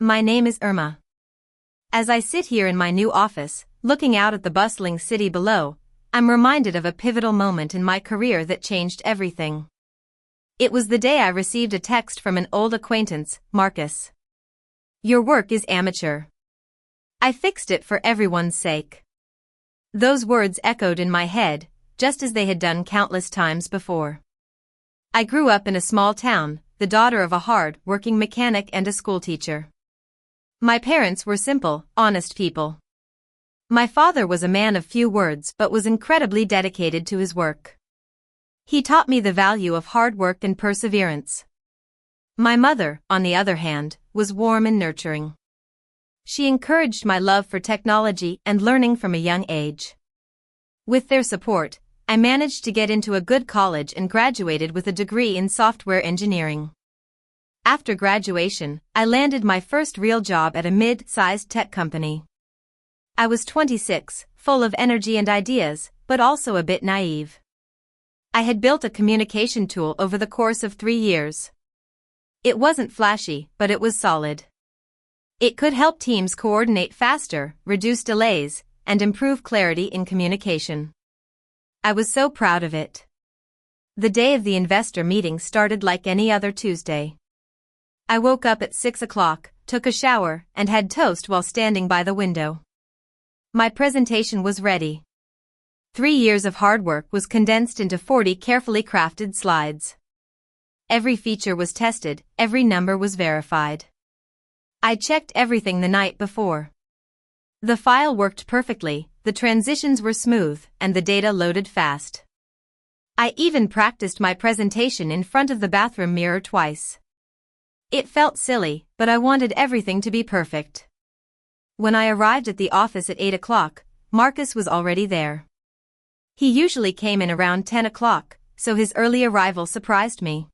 My name is Irma. As I sit here in my new office, looking out at the bustling city below, I'm reminded of a pivotal moment in my career that changed everything. It was the day I received a text from an old acquaintance, Marcus. "Your work is amateur. I fixed it for everyone's sake." Those words echoed in my head, just as they had done countless times before. I grew up in a small town, the daughter of a hard-working mechanic and a schoolteacher. My parents were simple, honest people. My father was a man of few words but was incredibly dedicated to his work. He taught me the value of hard work and perseverance. My mother, on the other hand, was warm and nurturing. She encouraged my love for technology and learning from a young age. With their support, I managed to get into a good college and graduated with a degree in software engineering. After graduation, I landed my first real job at a mid-sized tech company. I was 26, full of energy and ideas, but also a bit naive. I had built a communication tool over the course of 3 years. It wasn't flashy, but it was solid. It could help teams coordinate faster, reduce delays, and improve clarity in communication. I was so proud of it. The day of the investor meeting started like any other Tuesday. I woke up at 6 o'clock, took a shower, and had toast while standing by the window. My presentation was ready. 3 years of hard work was condensed into 40 carefully crafted slides. Every feature was tested, every number was verified. I checked everything the night before. The file worked perfectly, the transitions were smooth, and the data loaded fast. I even practiced my presentation in front of the bathroom mirror twice. It felt silly, but I wanted everything to be perfect. When I arrived at the office at 8 o'clock, Marcus was already there. He usually came in around 10 o'clock, so his early arrival surprised me.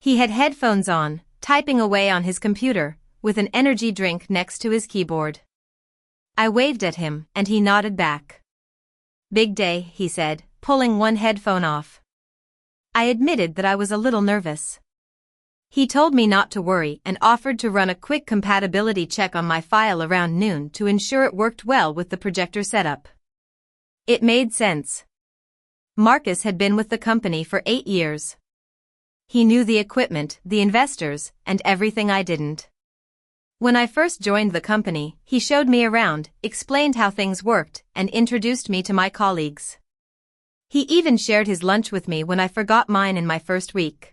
He had headphones on, typing away on his computer, with an energy drink next to his keyboard. I waved at him, and he nodded back. "Big day," he said, pulling one headphone off. I admitted that I was a little nervous. He told me not to worry and offered to run a quick compatibility check on my file around noon to ensure it worked well with the projector setup. It made sense. Marcus had been with the company for 8 years. He knew the equipment, the investors, and everything I didn't. When I first joined the company, he showed me around, explained how things worked, and introduced me to my colleagues. He even shared his lunch with me when I forgot mine in my first week.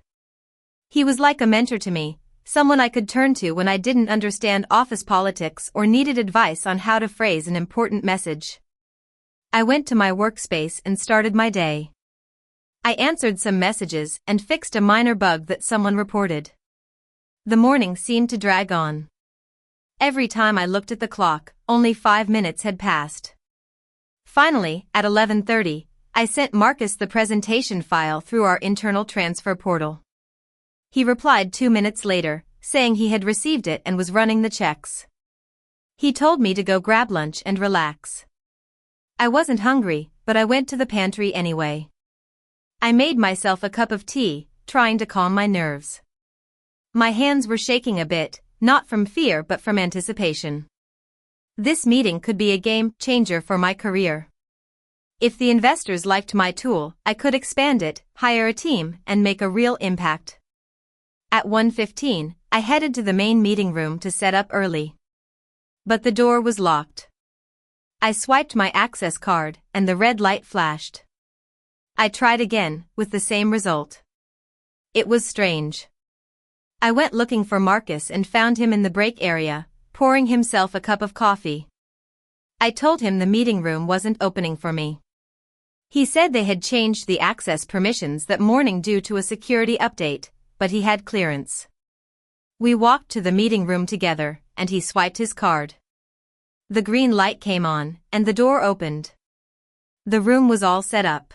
He was like a mentor to me, someone I could turn to when I didn't understand office politics or needed advice on how to phrase an important message. I went to my workspace and started my day. I answered some messages and fixed a minor bug that someone reported. The morning seemed to drag on. Every time I looked at the clock, only 5 minutes had passed. Finally, at 11:30, I sent Marcus the presentation file through our internal transfer portal. He replied 2 minutes later, saying he had received it and was running the checks. He told me to go grab lunch and relax. I wasn't hungry, but I went to the pantry anyway. I made myself a cup of tea, trying to calm my nerves. My hands were shaking a bit, not from fear but from anticipation. This meeting could be a game changer for my career. If the investors liked my tool, I could expand it, hire a team, and make a real impact. At 1:15, I headed to the main meeting room to set up early. But the door was locked. I swiped my access card, and the red light flashed. I tried again, with the same result. It was strange. I went looking for Marcus and found him in the break area, pouring himself a cup of coffee. I told him the meeting room wasn't opening for me. He said they had changed the access permissions that morning due to a security update, but he had clearance. We walked to the meeting room together, and he swiped his card. The green light came on, and the door opened. The room was all set up.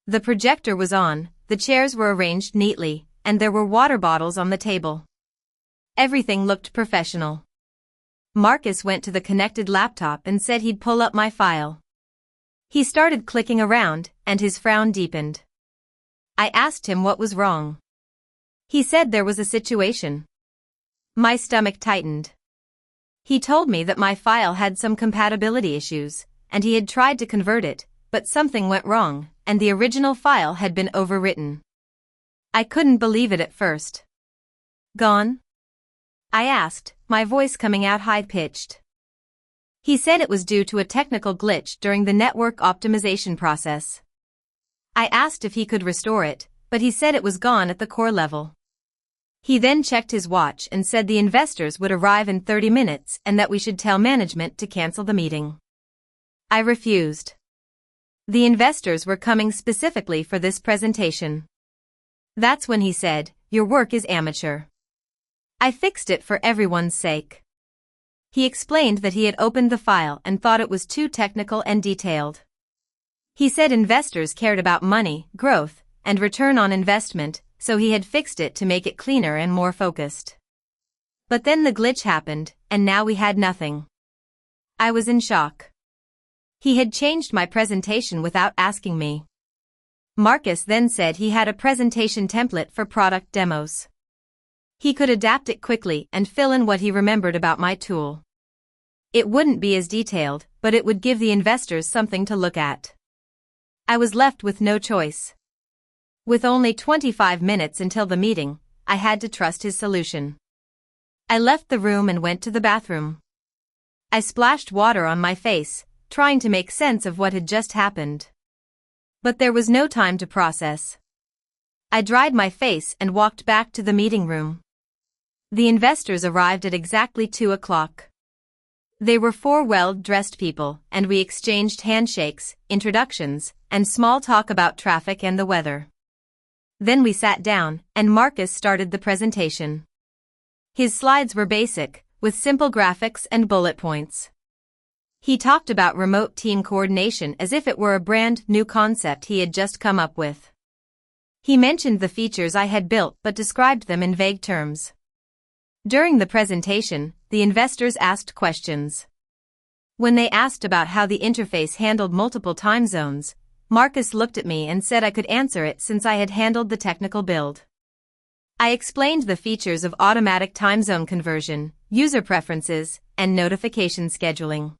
The projector was on, the chairs were arranged neatly, and there were water bottles on the table. Everything looked professional. Marcus went to the connected laptop and said he'd pull up my file. He started clicking around, and his frown deepened. I asked him what was wrong. He said there was a situation. My stomach tightened. He told me that my file had some compatibility issues, and he had tried to convert it, but something went wrong, and the original file had been overwritten. I couldn't believe it at first. Gone? I asked, my voice coming out high-pitched. He said it was due to a technical glitch during the network optimization process. I asked if he could restore it, but he said it was gone at the core level. He then checked his watch and said the investors would arrive in 30 minutes and that we should tell management to cancel the meeting. I refused. The investors were coming specifically for this presentation. That's when he said, "Your work is amateur." I fixed it for everyone's sake. He explained that he had opened the file and thought it was too technical and detailed. He said investors cared about money, growth, and return on investment, so he had fixed it to make it cleaner and more focused. But then the glitch happened, and now we had nothing. I was in shock. He had changed my presentation without asking me. Marcus then said he had a presentation template for product demos. He could adapt it quickly and fill in what he remembered about my tool. It wouldn't be as detailed, but it would give the investors something to look at. I was left with no choice. With only 25 minutes until the meeting, I had to trust his solution. I left the room and went to the bathroom. I splashed water on my face, trying to make sense of what had just happened. But there was no time to process. I dried my face and walked back to the meeting room. The investors arrived at exactly 2 o'clock. They were 4 well-dressed people, and we exchanged handshakes, introductions, and small talk about traffic and the weather. Then we sat down, and Marcus started the presentation. His slides were basic, with simple graphics and bullet points. He talked about remote team coordination as if it were a brand new concept he had just come up with. He mentioned the features I had built but described them in vague terms. During the presentation, the investors asked questions. When they asked about how the interface handled multiple time zones, Marcus looked at me and said I could answer it since I had handled the technical build. I explained the features of automatic time zone conversion, user preferences, and notification scheduling.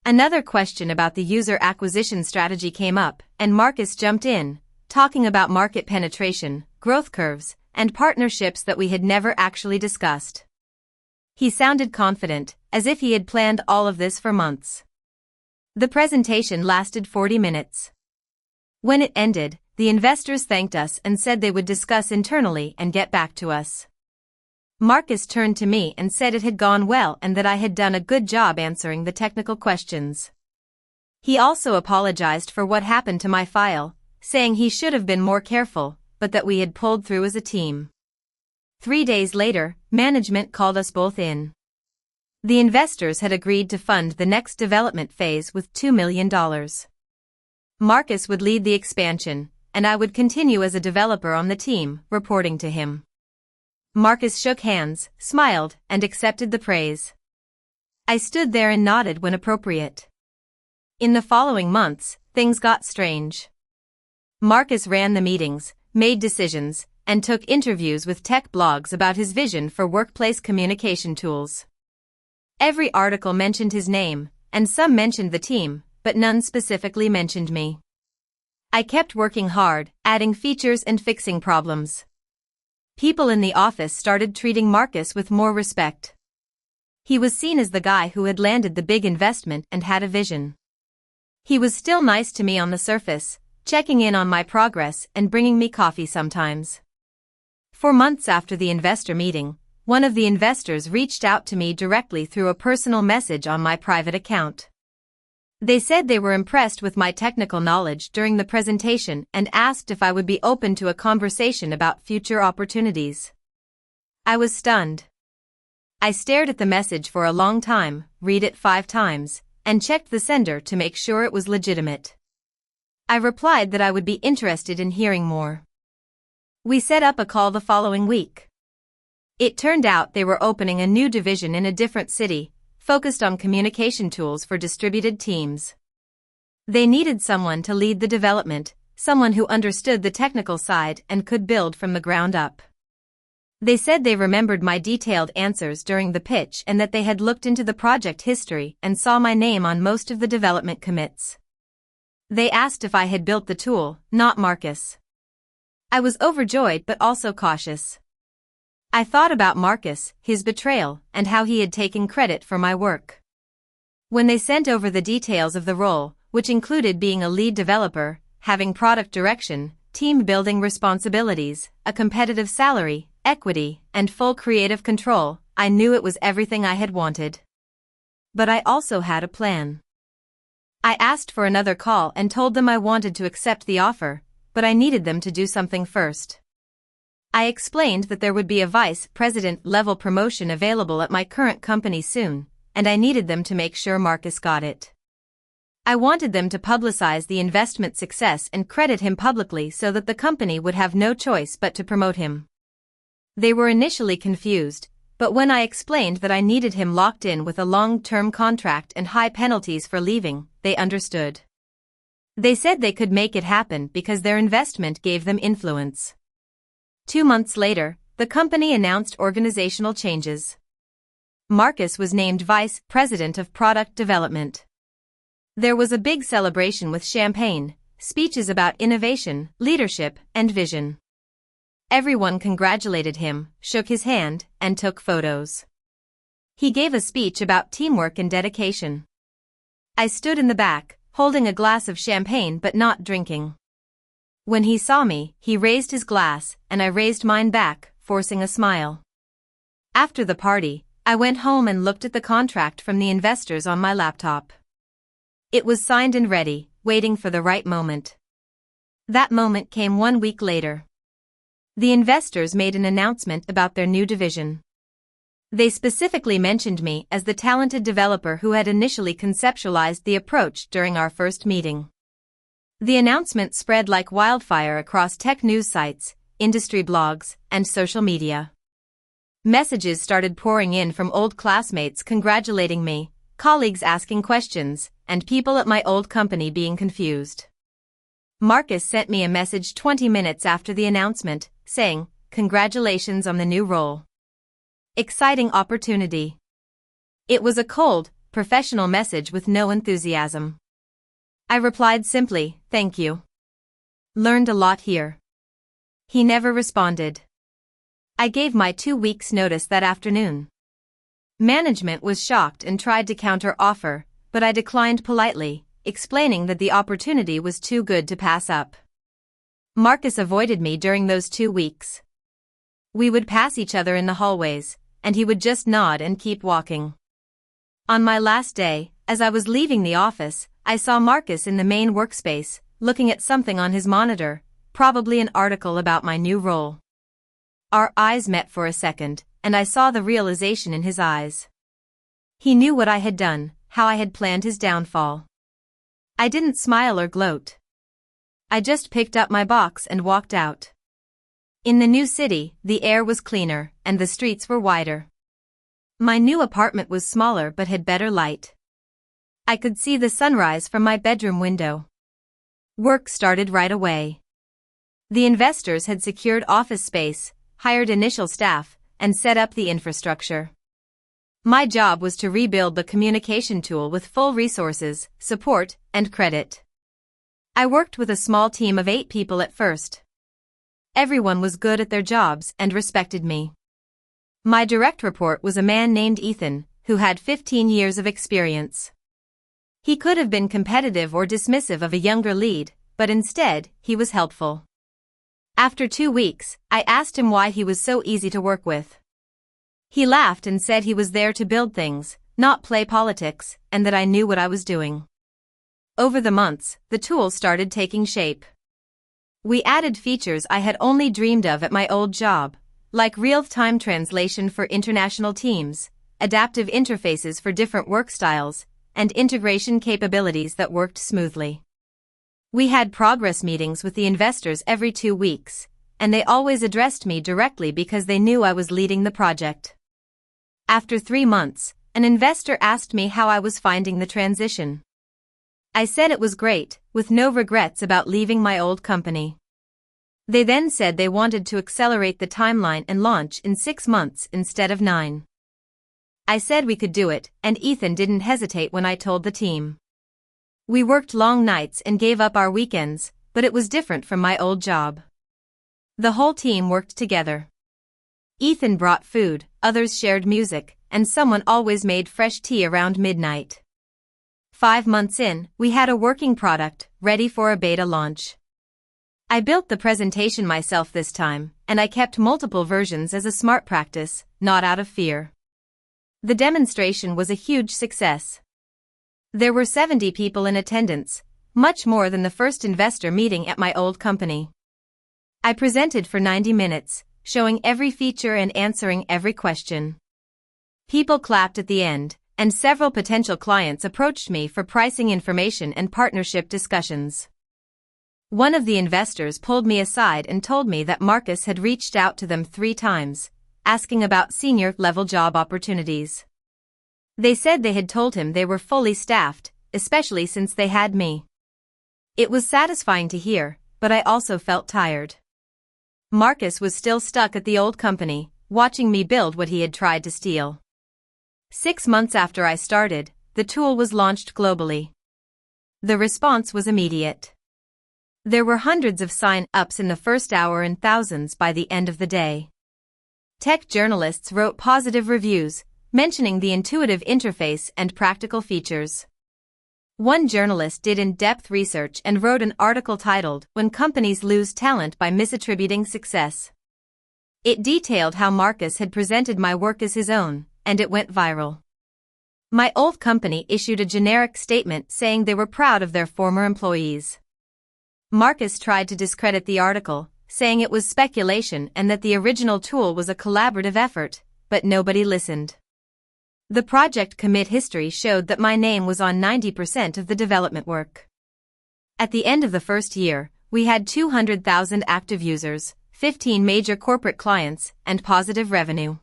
Another question about the user acquisition strategy came up, and Marcus jumped in, talking about market penetration, growth curves, and partnerships that we had never actually discussed. He sounded confident, as if he had planned all of this for months. The presentation lasted 40 minutes. When it ended, the investors thanked us and said they would discuss internally and get back to us. Marcus turned to me and said it had gone well and that I had done a good job answering the technical questions. He also apologized for what happened to my file, saying he should have been more careful, but that we had pulled through as a team. 3 days later, management called us both in. The investors had agreed to fund the next development phase with $2 million. Marcus would lead the expansion, and I would continue as a developer on the team, reporting to him. Marcus shook hands, smiled, and accepted the praise. I stood there and nodded when appropriate. In the following months, things got strange. Marcus ran the meetings, made decisions, and took interviews with tech blogs about his vision for workplace communication tools. Every article mentioned his name, and some mentioned the team, but none specifically mentioned me. I kept working hard, adding features and fixing problems. People in the office started treating Marcus with more respect. He was seen as the guy who had landed the big investment and had a vision. He was still nice to me on the surface, checking in on my progress and bringing me coffee sometimes. For months after the investor meeting, one of the investors reached out to me directly through a personal message on my private account. They said they were impressed with my technical knowledge during the presentation and asked if I would be open to a conversation about future opportunities. I was stunned. I stared at the message for a long time, read it 5 times, and checked the sender to make sure it was legitimate. I replied that I would be interested in hearing more. We set up a call the following week. It turned out they were opening a new division in a different city, focused on communication tools for distributed teams. They needed someone to lead the development, someone who understood the technical side and could build from the ground up. They said they remembered my detailed answers during the pitch and that they had looked into the project history and saw my name on most of the development commits. They asked if I had built the tool, not Marcus. I was overjoyed but also cautious. I thought about Marcus, his betrayal, and how he had taken credit for my work. When they sent over the details of the role, which included being a lead developer, having product direction, team building responsibilities, a competitive salary, equity, and full creative control, I knew it was everything I had wanted. But I also had a plan. I asked for another call and told them I wanted to accept the offer, but I needed them to do something first. I explained that there would be a vice president level promotion available at my current company soon, and I needed them to make sure Marcus got it. I wanted them to publicize the investment success and credit him publicly so that the company would have no choice but to promote him. They were initially confused, but when I explained that I needed him locked in with a long-term contract and high penalties for leaving, they understood. They said they could make it happen because their investment gave them influence. 2 months later, the company announced organizational changes. Marcus was named Vice President of Product Development. There was a big celebration with champagne, speeches about innovation, leadership, and vision. Everyone congratulated him, shook his hand, and took photos. He gave a speech about teamwork and dedication. I stood in the back, holding a glass of champagne but not drinking. When he saw me, he raised his glass, and I raised mine back, forcing a smile. After the party, I went home and looked at the contract from the investors on my laptop. It was signed and ready, waiting for the right moment. That moment came 1 week later. The investors made an announcement about their new division. They specifically mentioned me as the talented developer who had initially conceptualized the approach during our first meeting. The announcement spread like wildfire across tech news sites, industry blogs, and social media. Messages started pouring in from old classmates congratulating me, colleagues asking questions, and people at my old company being confused. Marcus sent me a message 20 minutes after the announcement, saying, "Congratulations on the new role. Exciting opportunity." It was a cold, professional message with no enthusiasm. I replied simply, "Thank you. Learned a lot here." He never responded. I gave my 2 weeks' notice that afternoon. Management was shocked and tried to counter-offer, but I declined politely, explaining that the opportunity was too good to pass up. Marcus avoided me during those 2 weeks. We would pass each other in the hallways, and he would just nod and keep walking. On my last day, as I was leaving the office, I saw Marcus in the main workspace, looking at something on his monitor, probably an article about my new role. Our eyes met for a second, and I saw the realization in his eyes. He knew what I had done, how I had planned his downfall. I didn't smile or gloat. I just picked up my box and walked out. In the new city, the air was cleaner, and the streets were wider. My new apartment was smaller but had better light. I could see the sunrise from my bedroom window. Work started right away. The investors had secured office space, hired initial staff, and set up the infrastructure. My job was to rebuild the communication tool with full resources, support, and credit. I worked with a small team of 8 people at first. Everyone was good at their jobs and respected me. My direct report was a man named Ethan, who had 15 years of experience. He could have been competitive or dismissive of a younger lead, but instead, he was helpful. After 2 weeks, I asked him why he was so easy to work with. He laughed and said he was there to build things, not play politics, and that I knew what I was doing. Over the months, the tool started taking shape. We added features I had only dreamed of at my old job, like real-time translation for international teams, adaptive interfaces for different work styles, and integration capabilities that worked smoothly. We had progress meetings with the investors every 2 weeks, and they always addressed me directly because they knew I was leading the project. After 3 months, an investor asked me how I was finding the transition. I said it was great, with no regrets about leaving my old company. They then said they wanted to accelerate the timeline and launch in 6 months instead of 9. I said we could do it, and Ethan didn't hesitate when I told the team. We worked long nights and gave up our weekends, but it was different from my old job. The whole team worked together. Ethan brought food, others shared music, and someone always made fresh tea around midnight. 5 months in, we had a working product, ready for a beta launch. I built the presentation myself this time, and I kept multiple versions as a smart practice, not out of fear. The demonstration was a huge success. There were 70 people in attendance, much more than the first investor meeting at my old company. I presented for 90 minutes, showing every feature and answering every question. People clapped at the end, and several potential clients approached me for pricing information and partnership discussions. One of the investors pulled me aside and told me that Marcus had reached out to them 3 times, asking about senior-level job opportunities. They said they had told him they were fully staffed, especially since they had me. It was satisfying to hear, but I also felt tired. Marcus was still stuck at the old company, watching me build what he had tried to steal. 6 months after I started, the tool was launched globally. The response was immediate. There were hundreds of sign-ups in the first hour and thousands by the end of the day. Tech journalists wrote positive reviews, mentioning the intuitive interface and practical features. One journalist did in-depth research and wrote an article titled, "When Companies Lose Talent by Misattributing Success." It detailed how Marcus had presented my work as his own, and it went viral. My old company issued a generic statement saying they were proud of their former employees. Marcus tried to discredit the article, saying it was speculation and that the original tool was a collaborative effort, but nobody listened. The project commit history showed that my name was on 90% of the development work. At the end of the first year, we had 200,000 active users, 15 major corporate clients, and positive revenue.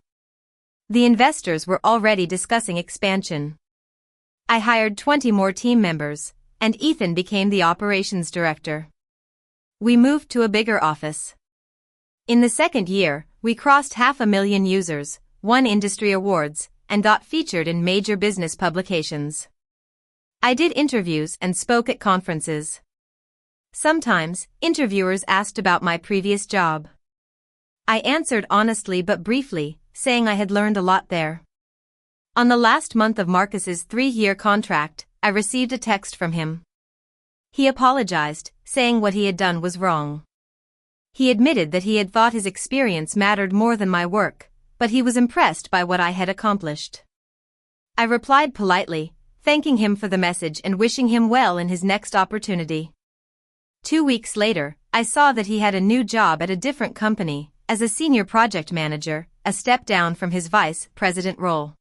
The investors were already discussing expansion. I hired 20 more team members, and Ethan became the operations director. We moved to a bigger office. In the second year, we crossed 500,000 users, won industry awards, and got featured in major business publications. I did interviews and spoke at conferences. Sometimes, interviewers asked about my previous job. I answered honestly but briefly, saying I had learned a lot there. On the last month of Marcus's 3-year contract, I received a text from him. He apologized, saying what he had done was wrong. He admitted that he had thought his experience mattered more than my work, but he was impressed by what I had accomplished. I replied politely, thanking him for the message and wishing him well in his next opportunity. 2 weeks later, I saw that he had a new job at a different company, as a senior project manager, a step down from his vice president role.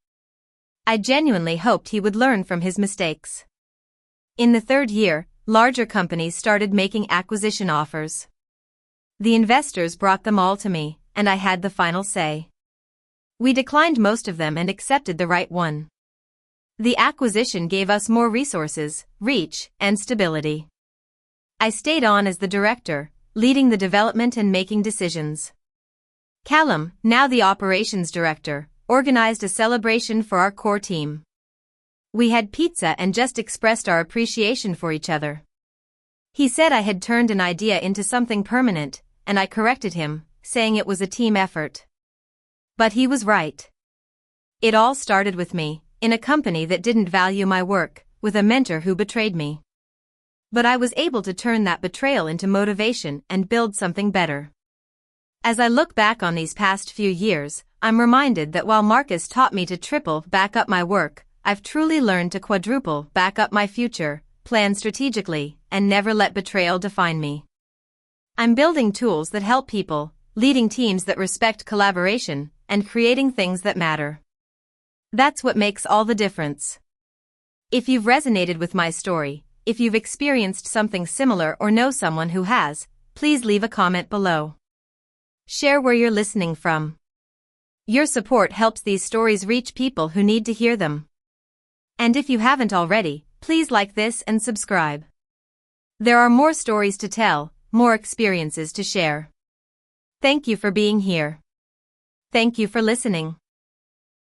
I genuinely hoped he would learn from his mistakes. In the 3rd year, larger companies started making acquisition offers. The investors brought them all to me, and I had the final say. We declined most of them and accepted the right one. The acquisition gave us more resources, reach, and stability. I stayed on as the director, leading the development and making decisions. Callum, now the operations director, organized a celebration for our core team. We had pizza and just expressed our appreciation for each other. He said I had turned an idea into something permanent, and I corrected him, saying it was a team effort. But he was right. It all started with me, in a company that didn't value my work, with a mentor who betrayed me. But I was able to turn that betrayal into motivation and build something better. As I look back on these past few years, I'm reminded that while Marcus taught me to triple back up my work, I've truly learned to quadruple back up my future, plan strategically, and never let betrayal define me. I'm building tools that help people, leading teams that respect collaboration, and creating things that matter. That's what makes all the difference. If you've resonated with my story, if you've experienced something similar or know someone who has, please leave a comment below. Share where you're listening from. Your support helps these stories reach people who need to hear them. And if you haven't already, please like this and subscribe. There are more stories to tell, more experiences to share. Thank you for being here. Thank you for listening.